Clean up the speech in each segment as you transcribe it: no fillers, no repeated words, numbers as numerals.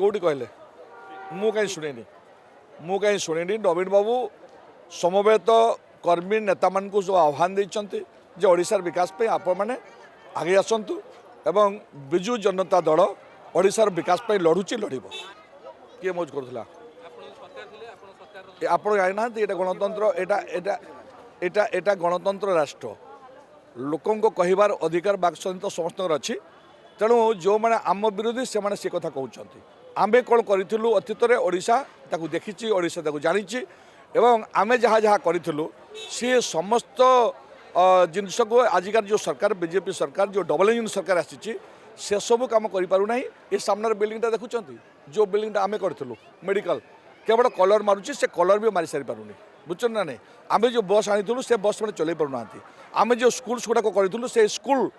कौटी कहले मु कहीं शुणी नवीन बाबू समवेत कर्मी नेता मान जो आह्वान देते जे ओडिशार विकास पे आपण मैंने आगे आसतु एवं विजु जनता दल ओडिशार विकास पे लड़ुची लड़ब किए मौज करूला आप जाना ये गणतंत्र एटा गणतंत्र राष्ट्र लोकों कहबार अधिकार बाक स्वाधीनता समस्त अच्छी तेणु जो मैंने आम विरोधी से मैंने कथा कहते आम कौन करूँ अतीत में ओडिशा ताकू देखी ओडिशा ताकू जानी एवं आमे जहाँ जहाँ करूँ सी समस्त जिनस को आजिकार जो सरकार बीजेपी सरकार जो डबल इंजिन सरकार आसी से सब कम करूना ये सामने बिल्डिंगटा देखुं जो बिल्डिंगटा आम करूँ मेडिकल केवल कलर मारुची से कलर भी मारी सारी पारूनी बुझुन ना नहीं आम जो बस आनी से बस मैंने चल पाना आम जो स्कूल्स गुड़ाक करूँ से स्कूल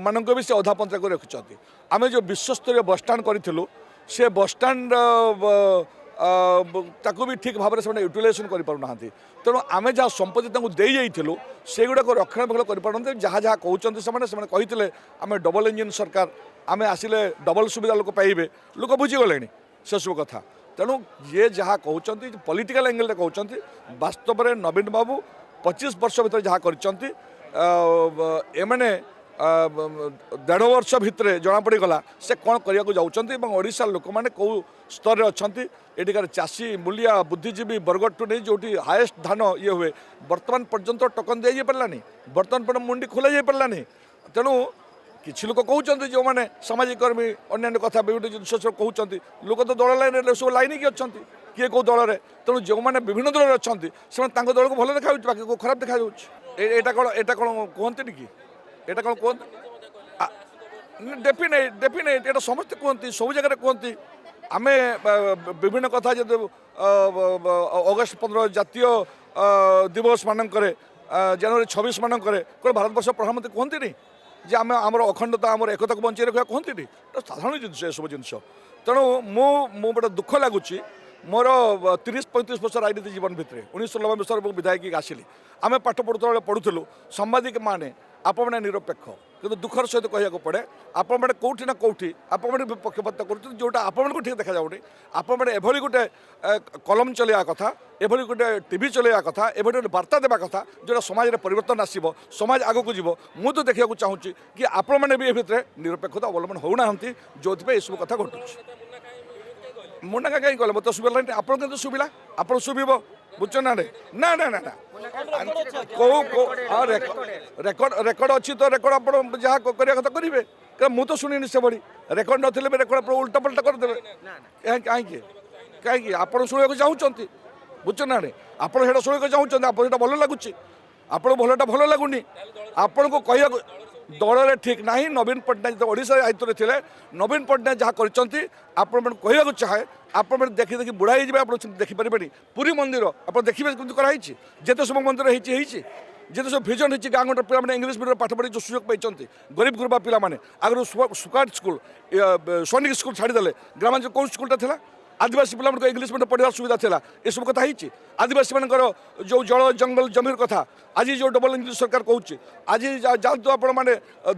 मानक भी से अधा पंचा कर रखिंट आम जो विश्वस्तरीय बसस्टाण करूँ से बसस्टाण ताकू भी ठीक भाव में यूटिलाइजेसन करना तेणु आम जहाँ संपत्ति दे जाइलु से गुड़ाक रक्षणाबेक्षण कर जहाँ जहाँ कहते से कहते आम डबल इंजिन सरकार आम आसिले डबल सुविधा लोक पाइबे लोक बुझीगले से सब कथा तेणु ये जहाँ कहते पॉलिटिकल एंगल कहते वास्तव में नवीन बाबू 25 वर्ष भर जहाँ कर देढ़ वर्ष भितर जना पड़गला से कौन करने को जाऊँच ओडिशा लोक मैंने कौ स्तर अच्छा एटिकार चाषी मूलिया बुद्धिजीवी बरगढ़ टू नहीं जो हाएस्ट धान ये हुए बर्तमान पर्यंत टोकन दी पारानी बर्तमान पर मुंडी खोल पारानी तेणु किसी लोक कहते जो मैंने सामाजिक कर्मी अन्य कथा विभिन्न जिन कहते लोक तो दल लाइन सब लाइन की अच्छा किए कौ दल में तेणु जो मैंने विभिन्न दल अच्छा से दल को भल देखा बाकी को खराब देखा एटा कौन कहते कि एटा कौन कहते डेफिनेट एटा समस्ते कहते सब जगह कहते आम विभिन्न कथा जो अगस्ट 15 जातीय दिवस मानक जनवरी 26 मानक कौन भारतवर्ष प्रधानमंत्री कहते नहीं जे आम आम अखंडता आम एकता को बचाई रखा कहते नहीं साधारण जिनस सब जिनस तेणु मु गोटे दुख लगुच मोर 30-35 वर्ष राजनीति जीवन भितर 1990 वर्ष विधायक आसिली आम पाठ पढ़ुलु सांबादिक माने आपने निरपेक्ष किंतु दुखर सहित कहूँ पड़े आपने कौटी ना कौटी आपने पक्षपात कर जोटा आपको ठीक देखा जाऊनी आपने एभली गोटे कलम चलैया कथा एभली गोटे टीवी चलैया कथा एभली गोटे वार्ता देवा कथा जोटा समाज में परिवर्तन आसब समाज आगक जीव मु तो देखा चाहूँगी कि आपण मैंने भी भितर निरपेक्षता अवलम्बन होना जो सब कथा घटू मुंडा कहीं कहले मत शुभा आपन के शुभिला आपन शुभ बुझ ना ना ना ना रेकर्ड अच्छी तो रेकर्ड आप जहाँ करा कथा करेंगे मु तो शुणी से बड़ी रेकर्ड नी रेकर्ड उल्टा पल्टा करदे कहीं कहीं आप शुणा चाहूँगी बुझ ना आपड़ा शुणा चाहूँगी आप भल लगुच आपको भलटा भल लगुनि आपन को कह दल में ठीक ना नवीन पट्टनायक जो ओडिशा दायित्व थे नवीन पट्टनायक जहाँ कर कहूँ चाहे आप देखी देखी बुढ़ा आप देखिपारे पुरी मंदिर आप देखिए कराई जिते सब मंदिर होती जिते सब भिजन होती गाँव गोटे पे इंग्लीश मीडियम पाठ पढ़ी जो सुजोग पाई गरीब गुरबा पाने आगु सुकाट स्कूल सैनिक स्कूल छाड़ीदे ग्रामांचल कौन स्कूलटा था आदिवासी पिला इंग्लीश मीडियम पढ़ार सुविधा था ये सब कथा होती आदिवासी मान जो जल जंगल जमीर कथा आज जो डबल इंजिन सरकार कहूँ आज जातु आप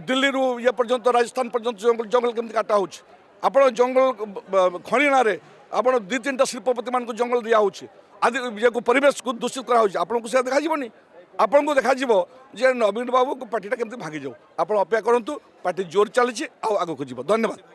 दिल्ली ये पर्यंत राजस्थान पर्यंत जंगल जंगल केमती काटा हो आप जंगल खणी ना आप 2-3टा शिल्पपति मान जंगल दिया आदि परिवेश को दूषित कराऊँ आपको से देखा आपन को देखा जे नवीन बाबू को पार्टीटा केमती भागी जाऊ आप अपेक्षा करूँ पार्टी जोर चली आगक जीव धन्यवाद।